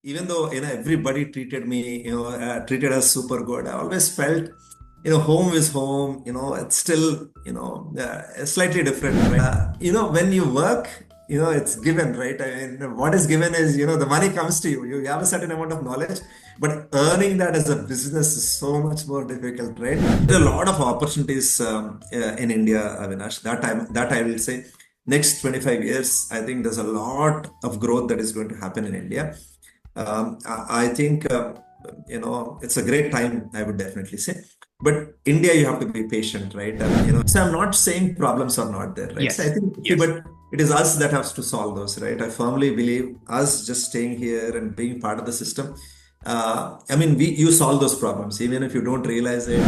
even though everybody treated me, treated us super good, I always felt, home is home. It's still, slightly different, right? When you work, it's given, right? I mean, what is given is, the money comes to you. You have a certain amount of knowledge, but earning that as a business is so much more difficult, right? There are a lot of opportunities in India, Avinash. That I will say, next 25 years, I think there's a lot of growth that is going to happen in India. I think it's a great time, I would definitely say. But India, you have to be patient, right? So I'm not saying problems are not there, right? So I Yes, think, see, yes. but it is us that has to solve those, right? I firmly believe us just staying here and being part of the system. I mean, you solve those problems, even if you don't realize it.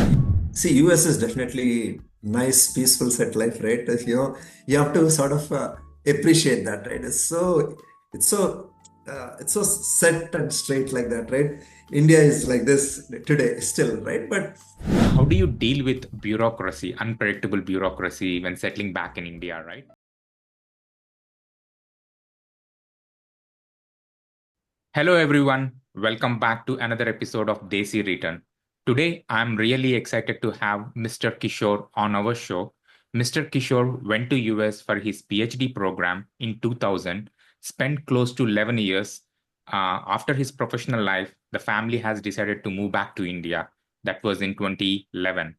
See, US is definitely nice, peaceful, set life, right? You have to sort of appreciate that, right? It's so it's so set and straight like that, right? India is like this today still, right? But How do you deal with bureaucracy, unpredictable bureaucracy when settling back in India, right? Hello, everyone. Welcome back to another episode of Desi Return. Today, I'm really excited to have Mr. Kishore on our show. Mr. Kishore went to US for his PhD program in 2000, spent close to 11 years. After his professional life, the family has decided to move back to India. That was in 2011.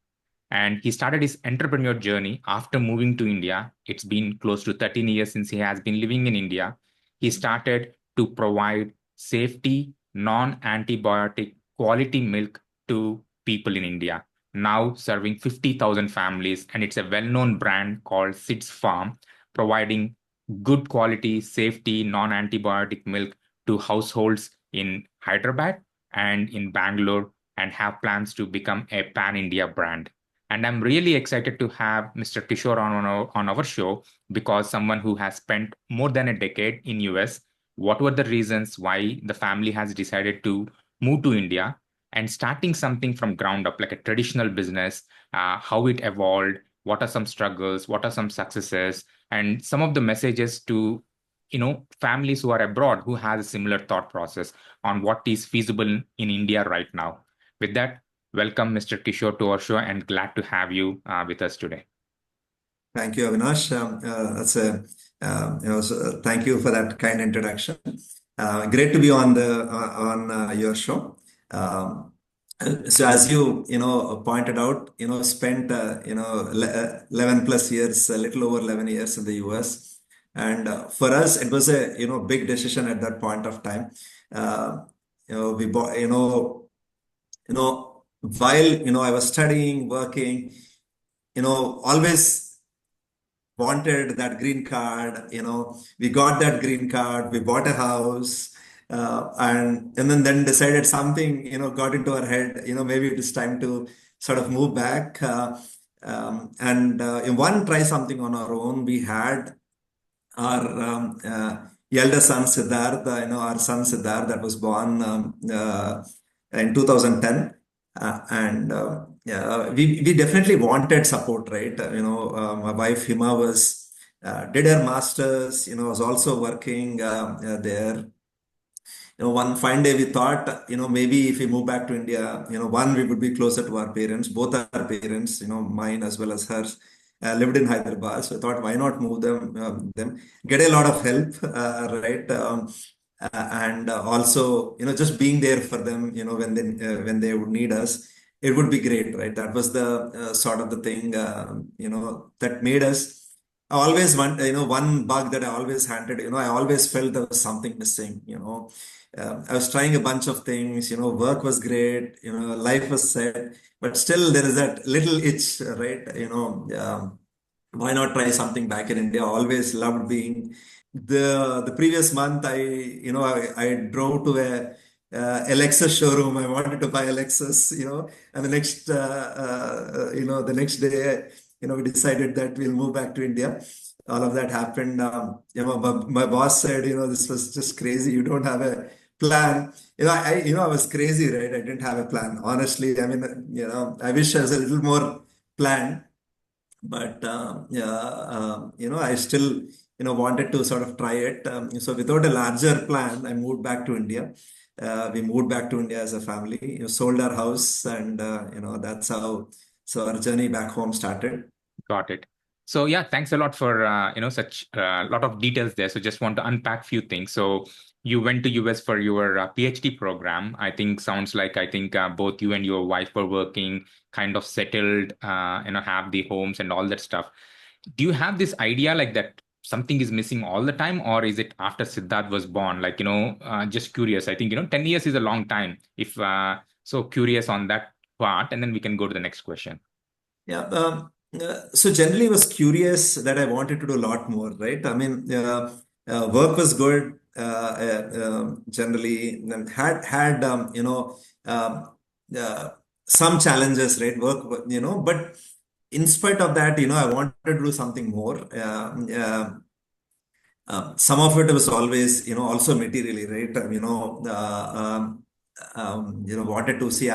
And he started his entrepreneur journey after moving to India. It's been close to 13 years since he has been living in India. He started to provide safety, non antibiotic, quality milk to people in India, now serving 50,000 families. And it's a well known brand called Sid's Farm, providing good quality, safety, non antibiotic milk to households in Hyderabad and in Bangalore, and have plans to become a pan India brand. And I'm really excited to have Mr. Kishore on our show because someone who has spent more than a decade in US, what were the reasons why the family has decided to move to India and starting something from ground up, like a traditional business, how it evolved, what are some struggles, what are some successes, and some of the messages to families who are abroad who has a similar thought process on what is feasible in India right now. With that, welcome, Mr. Kishore, to our show, and glad to have you with us today. thank you, Avinash. That's a thank you for that kind introduction. Great to be on the on your show. Um, so as you pointed out, spent 11 plus years, a little over 11 years in the US, and for us it was a big decision at that point of time. Uh, we bought while I was studying, working, always wanted that green card. We got that green card, we bought a house, and then decided something, got into our head, maybe it is time to sort of move back. And in one try something on our own. We had our elder son Siddharth, our son Siddharth that was born in 2010. And yeah, we definitely wanted support, right? My wife Hima did her masters, was also working there. One fine day we thought, maybe if we move back to India, one, we would be closer to our parents. Both our parents, mine as well as hers, lived in Hyderabad. So I thought, why not move them, get a lot of help, right? And also, just being there for them, when they would need us, it would be great, right? That was the sort of the thing, that made us. I always want, one bug that I always handed, I always felt there was something missing. I was trying a bunch of things, work was great, life was set, but still there is that little itch, right? Why not try something back in India? I always loved being the previous month. I drove to a Lexus showroom. I wanted to buy a Lexus, and the next day, we decided that we'll move back to India. All of that happened. My boss said, this was just crazy. You don't have a plan. I was crazy, right? I didn't have a plan. Honestly, I mean, I wish I was a little more planned, but yeah, I still wanted to sort of try it. So without a larger plan, I moved back to India. we moved back to India as a family, sold our house, and that's how our journey back home started. Got it. So yeah, thanks a lot for such a lot of details there. So just want to unpack few things. So you went to US for your PhD program. I think sounds like both you and your wife were working, kind of settled, have the homes and all that stuff. Do you have this idea like that something is missing all the time, or is it after Siddharth was born? Like just curious. I think 10 years is a long time. If so, curious on that part, and then we can go to the next question. Yeah. So generally, I was curious that I wanted to do a lot more, right? I mean, work was good. Generally, and had um, uh, some challenges, right? Work, but in spite of that, I wanted to do something more. Some of it was always, also materially, right? Wanted to see.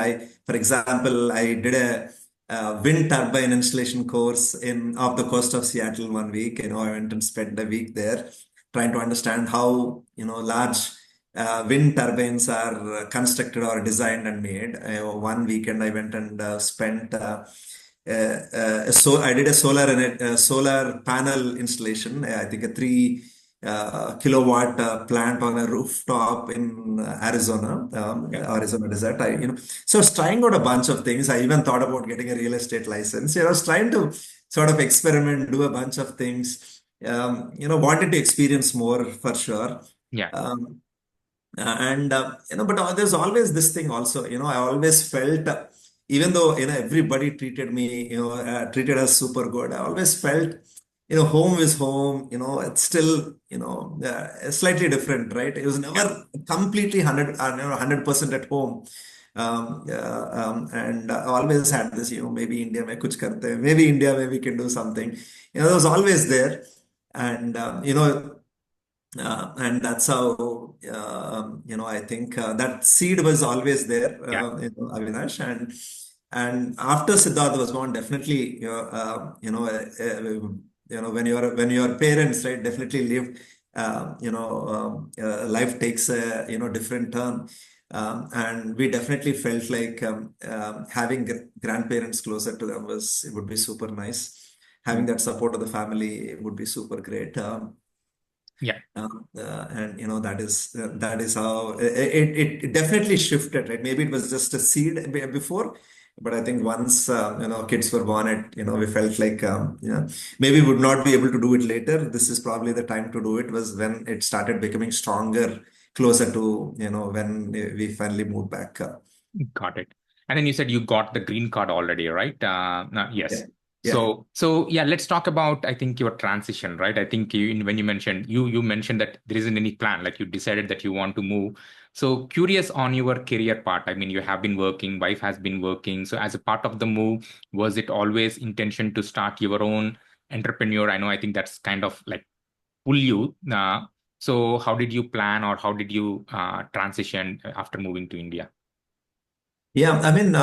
For example, I did a wind turbine installation course in off the coast of Seattle 1 week. I went and spent a week there trying to understand how, large wind turbines are constructed or designed and made. One weekend I went and spent. So I did a solar panel installation. I think a 3 kilowatt plant on a rooftop in Arizona, Yeah. Arizona desert. So I was trying out a bunch of things. I even thought about getting a real estate license. I was trying to sort of experiment, do a bunch of things. Wanted to experience more for sure. Yeah. Um, and but there's always this thing also. I always felt, even though everybody treated me, treated us super good, I always felt, home is home. It's still, slightly different, right? It was Yeah. never completely 100% at home. And I always had this, maybe India mein kuch karte hain, maybe India mein we can do something. It was always there. And and that's how, I think that seed was always there, Yeah. Avinash. And after Siddhartha was born, definitely, when your parents, right, definitely live, life takes a, different turn. And we definitely felt like having grandparents closer to them it would be super nice. Having Mm. that support of the family would be super great. Yeah. And that is how it definitely shifted, right? Maybe it was just a seed before, but I think once kids were born, we felt like maybe we would not be able to do it later. This is probably the time to do it. Was when it started becoming stronger, closer to when we finally moved back. Got it. And then you said you got the green card already, right? Yeah, Yes. yeah. So yeah, let's talk about, I think, your transition, right? I think when you mentioned you mentioned that there isn't any plan, like you decided that you want to move. So curious on your career part. I mean, you have been working, wife has been working. So as a part of the move, was it always intention to start your own entrepreneur? I think that's kind of like pull you. So how did you plan, or how did you transition after moving to India? Yeah, I mean,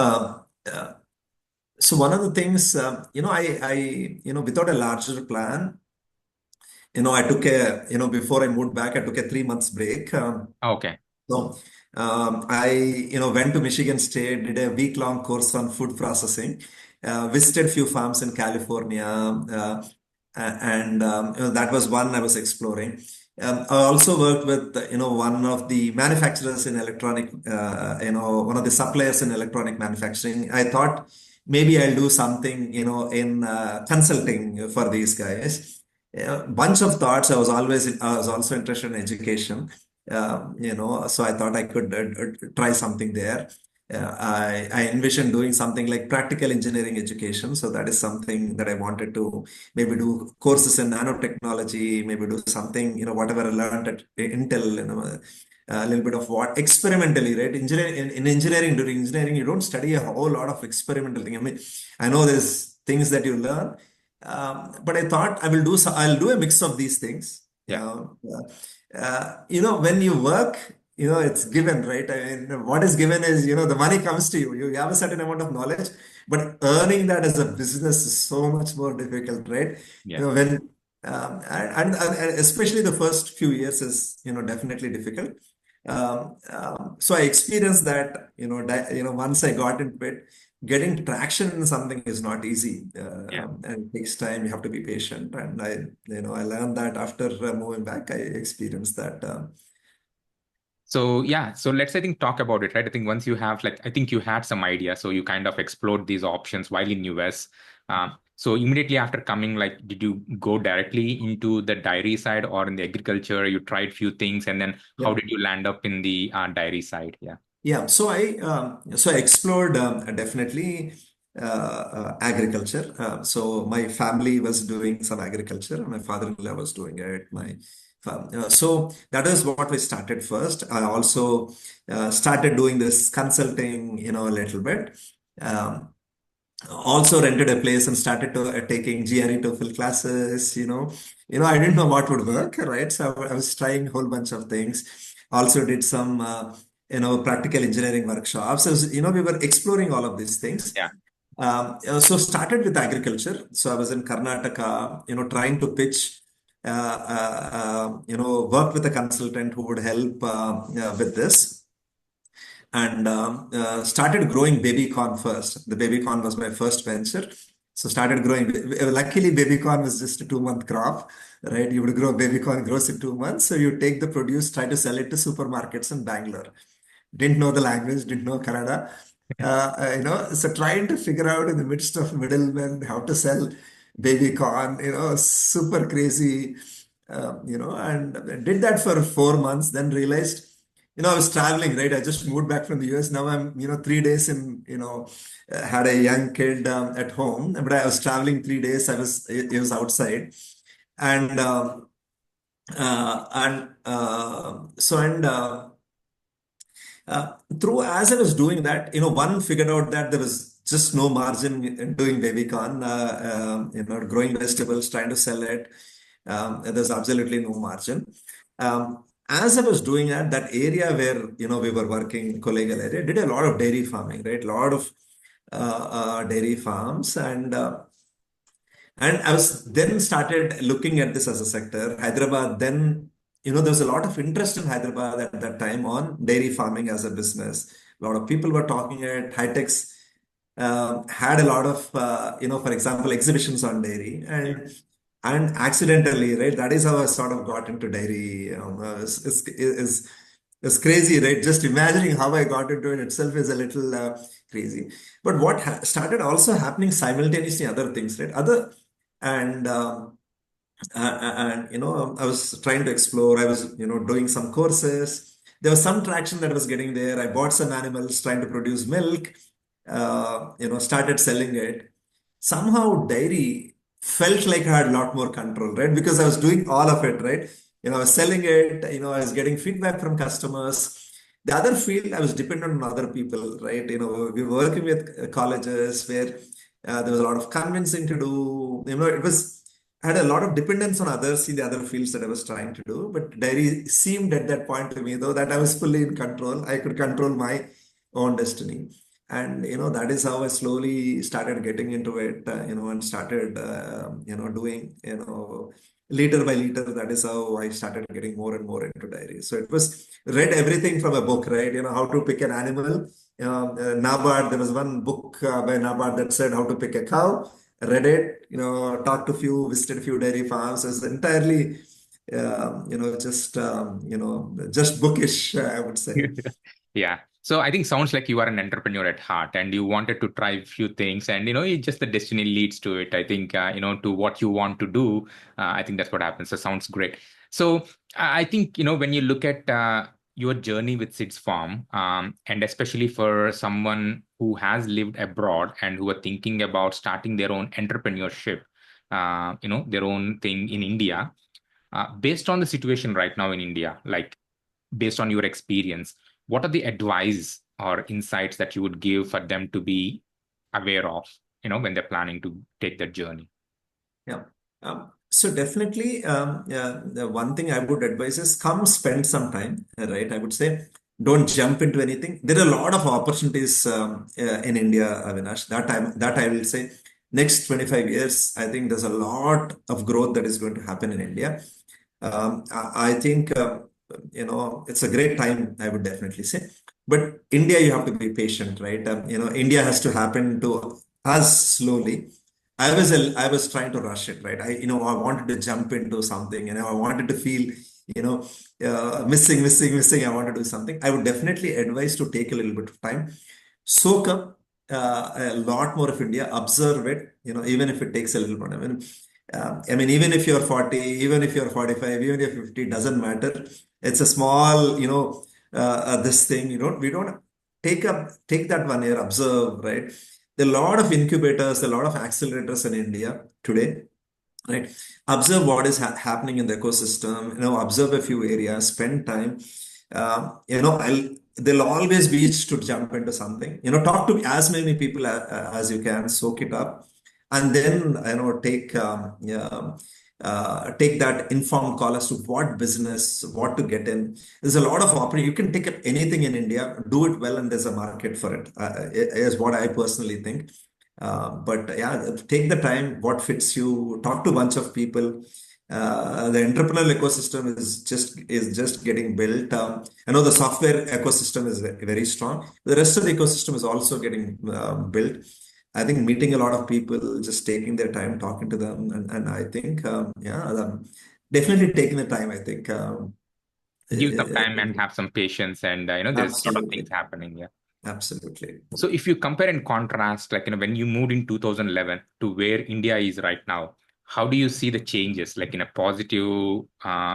so one of the things, without a larger plan, I took before I moved back, I took a 3 months break. Okay. So I, went to Michigan State, did a week-long course on food processing, visited few farms in California, and that was one I was exploring. I also worked with, one of the manufacturers in electronic, one of the suppliers in electronic manufacturing. I thought maybe I'll do something, in consulting for these guys. Bunch of thoughts. I was also interested in education. So I thought I could try something there. I envisioned doing something like practical engineering education. So that is something that I wanted to maybe do courses in nanotechnology, maybe do something, whatever I learned at Intel, a little bit of what experimentally, right? In engineering, during engineering, you don't study a whole lot of experimental thing. I mean, I know there's things that you learn, but I thought I'll do a mix of these things. Yeah. When you work, it's given, right? I mean, what is given is, the money comes to you. You have a certain amount of knowledge, but earning that as a business is so much more difficult, right? Yeah. And especially the first few years is, definitely difficult. So I experienced that, once I got into it, getting traction in something is not easy, Yeah. and it takes time. You have to be patient, and I learned that after moving back. I experienced that. So yeah, so let's I think talk about it, right? I think once you have like I think you had some idea, so you kind of explored these options while in US. So immediately after coming, like, did you go directly into the dairy side or in the agriculture? You tried few things, and then how Yeah. did you land up in the dairy side? Yeah. Yeah, so I explored definitely agriculture. So my family was doing some agriculture, and my father-in-law was doing it. So that is what we started first. I also started doing this consulting, a little bit. Um, Also rented a place and started taking GRE TOEFL classes. I didn't know what would work, right? So I was trying a whole bunch of things. Also did some practical engineering workshops. We were exploring all of these things. Yeah. So started with agriculture. So I was in Karnataka, trying to pitch, work with a consultant who would help with this, and started growing baby corn first. The baby corn was my first venture. So started growing. Luckily, baby corn was just a 2 month crop, right? You would grow baby corn, grows in 2 months. So you take the produce, try to sell it to supermarkets in Bangalore. Didn't know the language, didn't know Kannada. So trying to figure out in the midst of middlemen how to sell baby corn, super crazy, and did that for 4 months, then realized, I was traveling, right? I just moved back from the US. Now I'm, 3 days in, had a young kid at home, but I was traveling 3 days. It was outside. And, through as I was doing that, one figured out that there was just no margin in doing baby corn, growing vegetables, trying to sell it. There's absolutely no margin. As I was doing that area where, we were working, collegial area, did a lot of dairy farming, right? A lot of dairy farms. And I was then started looking at this as a sector. Hyderabad, then, there was a lot of interest in Hyderabad at that time on dairy farming as a business. A lot of people were talking at High-Techs, had a lot of, for example, exhibitions on dairy. And accidentally, right? That is how I sort of got into dairy. It's crazy, right? Just imagining how I got into it itself is a little crazy. But what started also happening simultaneously, other things, right? And I was trying to explore. I was doing some courses. There was some traction that was getting there. I bought some animals, trying to produce milk. Started selling it. Somehow dairy felt like I had a lot more control, right? Because I was doing all of it, right? I was selling it. I was getting feedback from customers. The other field, I was dependent on other people, right? We were working with colleges where there was a lot of convincing to do. It was I had a lot of dependence on others in the other fields that I was trying to do. But dairy seemed at that point to me, though, that I was fully in control. I could control my own destiny. And, that is how I slowly started getting into it, and started, doing, liter by liter. That is how I started getting more and more into dairy. So it was read everything from a book, right? How to pick an animal. NABARD, there was one book by NABARD that said how to pick a cow. Read it, talked to few, visited a few dairy farms. It's entirely, just bookish, I would say. Yeah. So I think sounds like you are an entrepreneur at heart and you wanted to try a few things and it just the destiny leads to it. I think to what you want to do. I think that's what happens. So sounds great. So I think when you look at your journey with Sid's Farm, and especially for someone who has lived abroad and who are thinking about starting their own entrepreneurship, their own thing in India, based on the situation right now in India, like based on your experience, what are the advice or insights that you would give for them to be aware of, when they're planning to take that journey? Yeah. So definitely, yeah, the one thing I would advise is come spend some time, right? I would say don't jump into anything. There are a lot of opportunities in India, Avinash. That I will say next 25 years, I think there's a lot of growth that is going to happen in India. I think. it's a great time, I would definitely say. But India, you have to be patient, right? India has to happen to us slowly. I was trying to rush it, right? I wanted to jump into something, I wanted to feel, you know, missing. I want to do something. I would definitely advise to take a little bit of time, soak up a lot more of India, observe it, even if it takes a little more. Even if you're 40, even if you're 45, even if you're 50, doesn't matter. It's a small, this thing, we don't take that 1 year, observe, right? There are a lot of incubators, a lot of accelerators in India today, right? Observe what is happening in the ecosystem, observe a few areas, spend time. There'll always be itch to jump into something. Talk to as many people as you can, soak it up, and then take that informed call as to what business, what to get in. There's a lot of opportunity. You can take up anything in India, do it well, and there's a market for it. Is what I personally think. But yeah, take the time, what fits you, talk to a bunch of people. The entrepreneurial ecosystem is just getting built. I know the software ecosystem is very strong. The rest of the ecosystem is also getting built. I think meeting a lot of people, just taking their time, talking to them, and I think definitely taking the time. I think Give some uh, time and have some patience, and there's a lot of things absolutely, happening. Yeah. absolutely. So if you compare and contrast, like when you moved in 2011 to where India is right now, how do you see the changes? Like in a positive,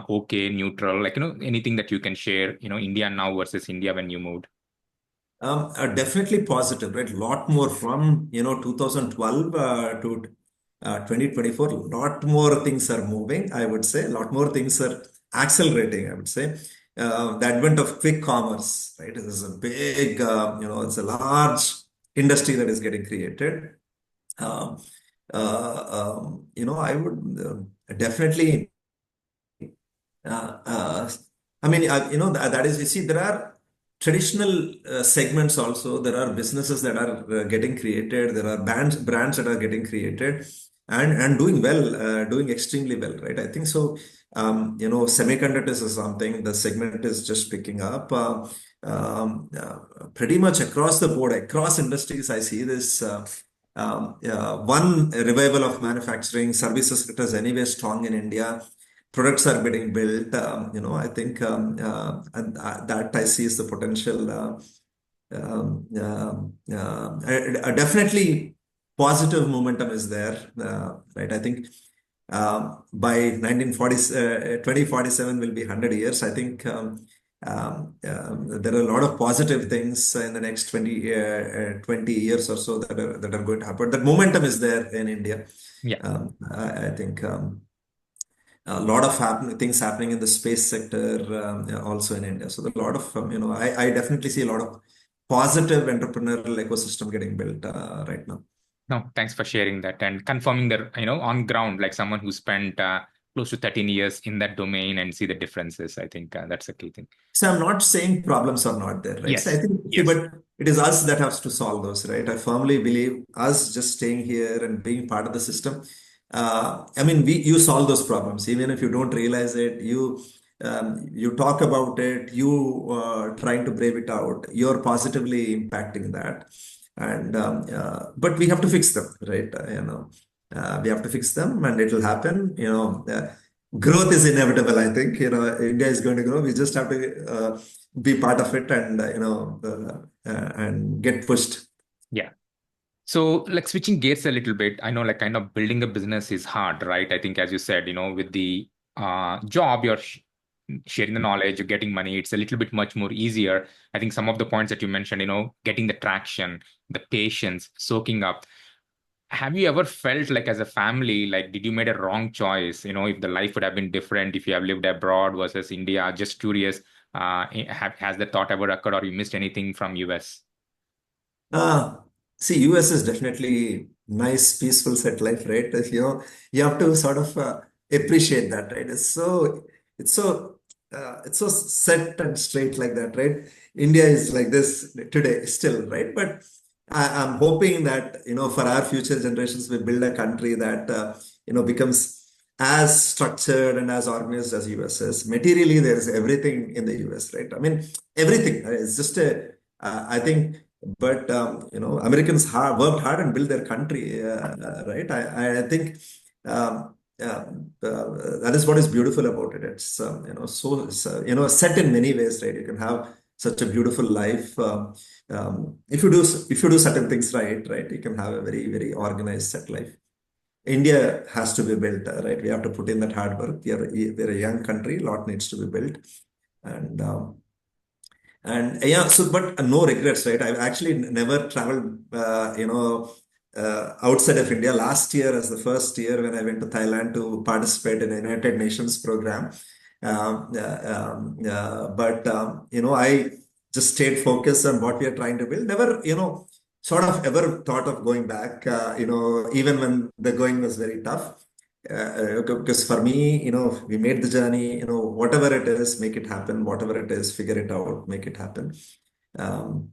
okay, neutral, like anything that you can share, India now versus India when you moved. Definitely positive, right? A lot more from 2012 to 2024. A lot more things are moving, I would say. A lot more things are accelerating, I would say. The advent of quick commerce, right? This is a big, it's a large industry that is getting created. Um, I would definitely uh, uh, that is, you see, there are traditional segments also. There are businesses that are getting created. There are brands that are getting created and doing well, doing extremely well, right? I think so. Semiconductors is something, the segment is just picking up. Pretty much across the board, across industries, I see this. One revival of manufacturing services sector is anyway strong in India. Products are getting built. I think and that I see is the potential. Definitely positive momentum is there, right? I think by 2047 will be 100 years. I think there are a lot of positive things in the next 20 years or so that are going to happen. That momentum is there in India. Yeah. I think. A lot of things happening in the space sector also in India. So a lot of I definitely see a lot of positive entrepreneurial ecosystem getting built right now. No, thanks for sharing that and confirming that, on ground, like someone who spent close to 13 years in that domain and see the differences. I think that's a key thing. So I'm not saying problems are not there, right? So I Yes. think, see, Yes. but it is us that has to solve those, right? I firmly believe us just staying here and being part of the system. You solve those problems, even if you don't realize it. You talk about it, you trying to brave it out. You're positively impacting that, and but we have to fix them, right? We have to fix them, and it will happen. Growth is inevitable. I think India is going to grow. We just have to be part of it, and and get pushed. Yeah. So, like switching gears a little bit, I know like kind of building a business is hard, right? I think as you said, with the job, you're sharing the knowledge, you're getting money. It's a little bit much more easier. I think some of the points that you mentioned, getting the traction, the patience, soaking up. Have you ever felt like as a family, like did you made a wrong choice? If the life would have been different, if you have lived abroad versus India, just curious, has the thought ever occurred or you missed anything from US? Uh, See, US is definitely nice, peaceful set life, right? You have to sort of appreciate that, right? It's so set and straight like that, right? India is like this today still, right? But I'm hoping that for our future generations, we build a country that becomes as structured and as organized as US is. Materially, there's everything in the US, right? I mean, everything. It's just I think, but Americans worked hard and built their country, right? I think that is what is beautiful about it. It's so it's, set in many ways, right? You can have such a beautiful life. If you do certain things right, you can have a very, very organized set life. India has to be built, right? We have to put in that hard work. We're a young country, a lot needs to be built. And yeah, so but no regrets, right? I've actually never traveled, outside of India. Last year, as the first year when I went to Thailand to participate in a United Nations program, I just stayed focused on what we are trying to build. Never, sort of ever thought of going back, even when the going was very tough. Because for me, we made the journey, whatever it is, make it happen, whatever it is, figure it out, make it happen. Um,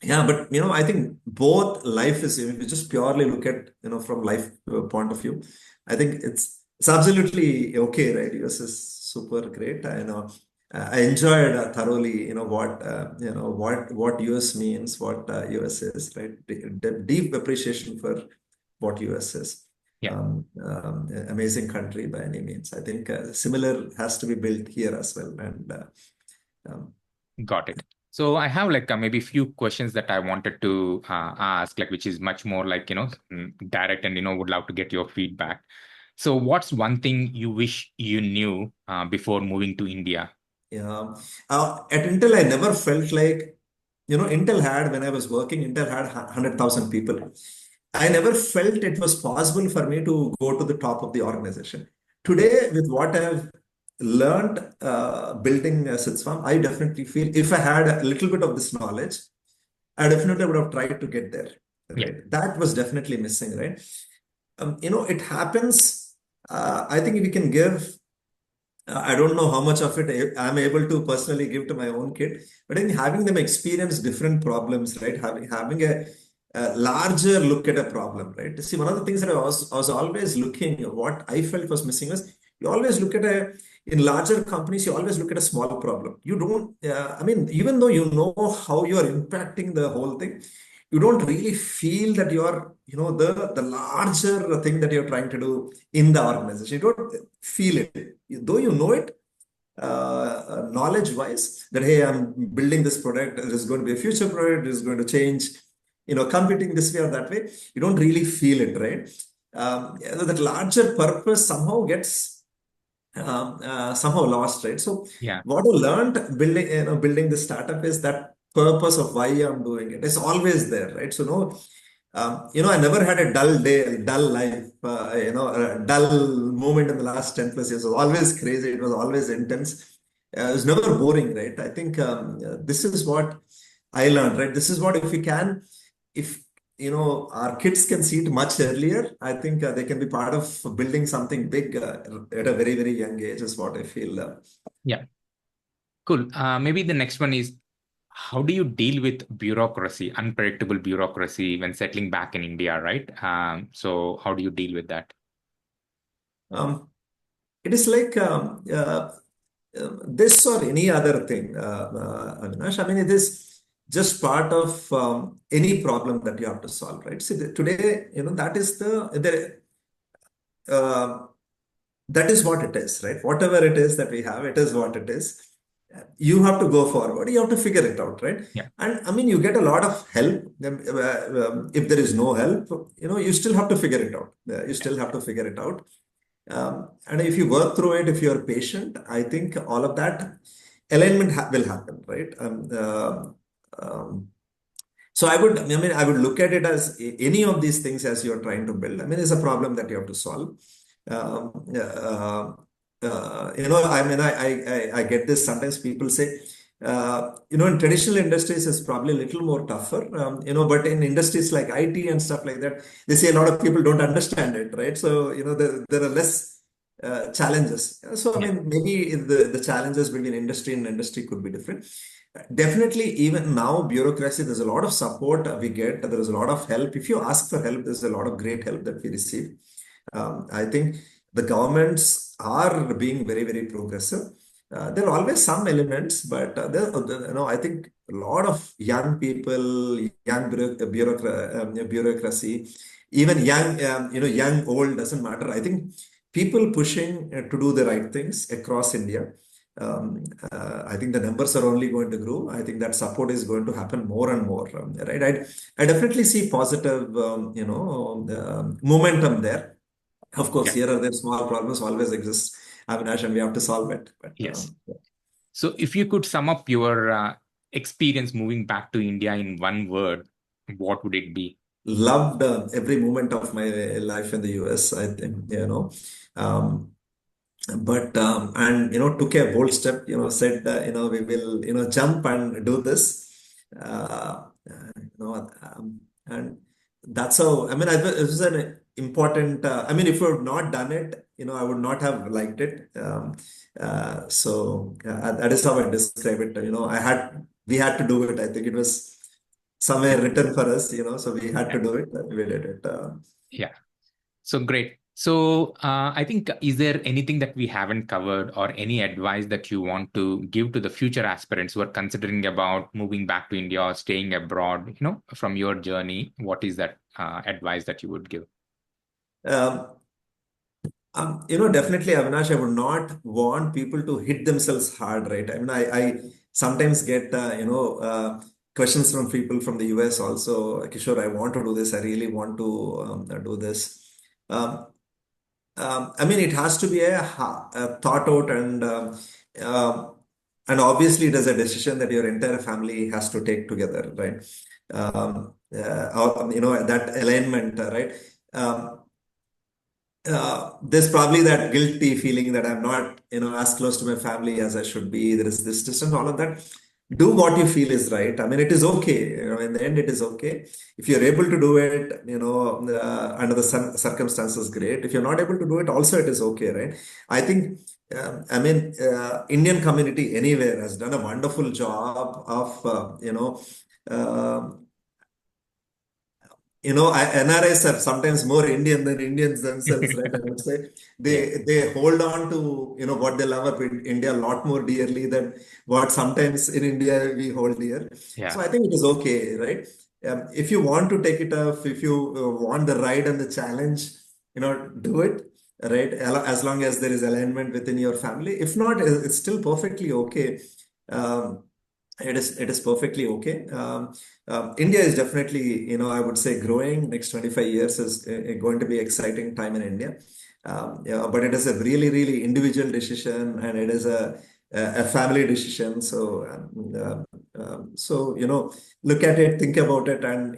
yeah, but I think both life is, if you just purely look at, from life point of view, I think it's absolutely okay, right? US is super great. I know. I enjoyed thoroughly, what US means, what US is, right? Deep appreciation for what US is. Yeah. Amazing country by any means. I think similar has to be built here as well. And um, Got it. So I have like maybe few questions that I wanted to ask, like which is much more like direct, and would love to get your feedback. So what's one thing you wish you knew before moving to India? Yeah. At Intel, I never felt like, Intel had, when I was working, Intel had 100,000 people. I never felt it was possible for me to go to the top of the organization. Yeah. Today, with what I've learned building a sits farm, I definitely feel if I had a little bit of this knowledge, I definitely would have tried to get there. Yeah. Right. That was definitely missing, right? It happens. I think we can give. I don't know how much of it I'm able to personally give to my own kid, but in having them experience different problems, right? Having a larger look at a problem, right? See, one of the things that I was always looking, what I felt was missing was you always look at in larger companies, you always look at a small problem. You don't, I mean, even though you know how you are impacting the whole thing, you don't really feel that you're, the larger thing that you're trying to do in the organization. You don't feel it, though you know it knowledge wise that hey, I'm building this product. It is going to be a future product. It is going to change, competing this way or that way. You don't really feel it, right? That larger purpose somehow gets somehow lost, right? So Yeah. what I learned building this startup is that purpose of why I'm doing it is always there, right? So no, I never had a dull day, a dull life, a dull moment in the last 10 plus years. It was always crazy. It was always intense. It was never boring, right? I think this is what I learned, right? This is what if we can, if our kids can see it much earlier, I think they can be part of building something big at a very, very young age is what I feel. Yeah. Cool. Maybe the next one is, how do you deal with bureaucracy, unpredictable bureaucracy when settling back in India, right? So how do you deal with that? Um, it is like this or any other thing, Avinash. I mean, it is just part of any problem that you have to solve, right? See, today, that is uh, that is what it is, right? Whatever it is that we have, it is what it is. You have to go forward. You have to figure it out, right? Yeah. And I mean, you get a lot of help. If there is no help, you still have to figure it out. You still have to figure it out. And if you work through it, if you're patient, I think all of that alignment will happen, right? So I would look at it as any of these things as you're trying to build. I mean, it's a problem that you have to solve. I mean, I get this. Sometimes people say, in traditional industries, it's probably a little more tougher, but in industries like IT and stuff like that, they say a lot of people don't understand it, right? So, there are less challenges. So, I Yeah. mean, maybe the challenges between industry and industry could be different. Definitely, even now, bureaucracy, there's a lot of support we get. There is a lot of help. If you ask for help, there's a lot of great help that we receive. I think the governments are being very, very progressive. There are always some elements, but I think a lot of young people, young bureaucracy, even young, young, old, doesn't matter. I think people pushing to do the right things across India. I think the numbers are only going to grow. I think that support is going to happen more and more, right? I definitely see positive, momentum there. Of course, Yeah. here or there, small problems always exist, Avinash, and we have to solve it. But Yes. So if you could sum up your experience moving back to India in one word, what would it be? loved every moment of my life in the US. I think, um, but and took a bold step. Said we will jump and do this. And that's how. I mean, it was an important. I mean, if I had not done it, I would not have liked it. That is how I describe it. We had to do it. I think it was somewhere written for us. So we had Yeah. to do it. We did it. Yeah. So great. So I think, is there anything that we haven't covered or any advice that you want to give to the future aspirants who are considering about moving back to India or staying abroad, from your journey? What is that advice that you would give? Um, Definitely, Avinash, I would not want people to hit themselves hard, right? I mean, I sometimes get, questions from people from the US also. Kishore, I want to do this. I really want to do this. Um, I mean, it has to be a thought out um, and obviously it is a decision that your entire family has to take together, right? That alignment, right? Um, there's probably that guilty feeling that I'm not, as close to my family as I should be. There is this distance, all of that. Do what you feel is right. I mean, it is okay. In the end, it is okay. If you're able to do it, under the circumstances, great. If you're not able to do it, also it is okay, right? I think, Indian community anywhere has done a wonderful job of, uh, NRIs are sometimes more Indian than Indians themselves, right? I would say Yeah. they hold on to what they love up in India a lot more dearly than what sometimes in India we hold dear. So Yeah. I think it is okay, right? If you want to take it off, if you want the ride and the challenge, do it, right? As long as there is alignment within your family. If not, it's still perfectly okay. Um, it is perfectly okay. India is definitely, I would say growing. Next 25 years is going to be exciting time in India. Yeah, but it is a really, really individual decision and it is a family decision. So, look at it, think about it and,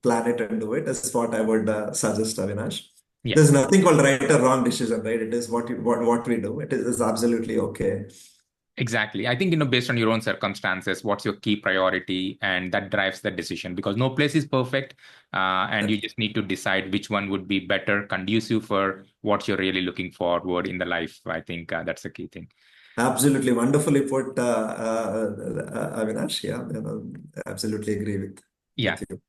plan it and do it. That's what I would suggest, Avinash. Yeah. There's nothing called right or wrong decision, right? It is what we do. It is absolutely okay. Exactly. I think, based on your own circumstances, what's your key priority, and that drives the decision, because no place is perfect. And you just need to decide which one would be better, conducive for what you're really looking forward in the life. I think that's the key thing. Absolutely wonderfully put, Avinash. Yeah, absolutely agree Yeah. with you.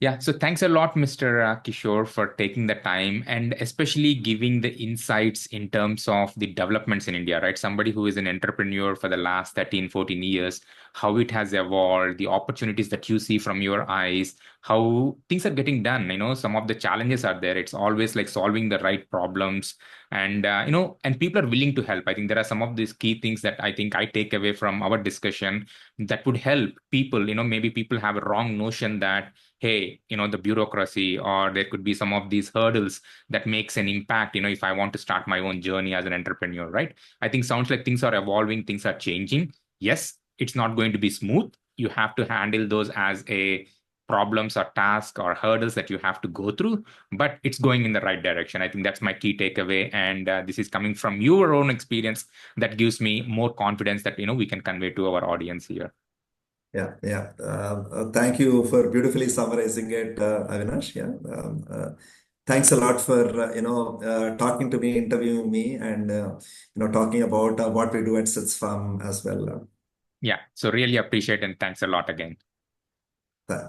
Yeah, so thanks a lot, Mr. Kishore, for taking the time and especially giving the insights in terms of the developments in India, right? Somebody who is an entrepreneur for the last 13, 14 years, how it has evolved, the opportunities that you see from your eyes, how things are getting done. Some of the challenges are there. It's always like solving the right problems, and people are willing to help. I think there are some of these key things that I think I take away from our discussion that would help people. Maybe people have a wrong notion that, hey, the bureaucracy, or there could be some of these hurdles that makes an impact, if I want to start my own journey as an entrepreneur, right? I think sounds like things are evolving, things are changing. Yes, it's not going to be smooth. You have to handle those as a problems or tasks or hurdles that you have to go through, but it's going in the right direction. I think that's my key takeaway, and this is coming from your own experience. That gives me more confidence that we can convey to our audience here. Yeah, yeah. Thank you for beautifully summarizing it, Avinash. Yeah. Thanks a lot for talking to me, interviewing me, and talking about what we do at Sits Farm as well. Yeah, so really appreciate, and thanks a lot again. Uh,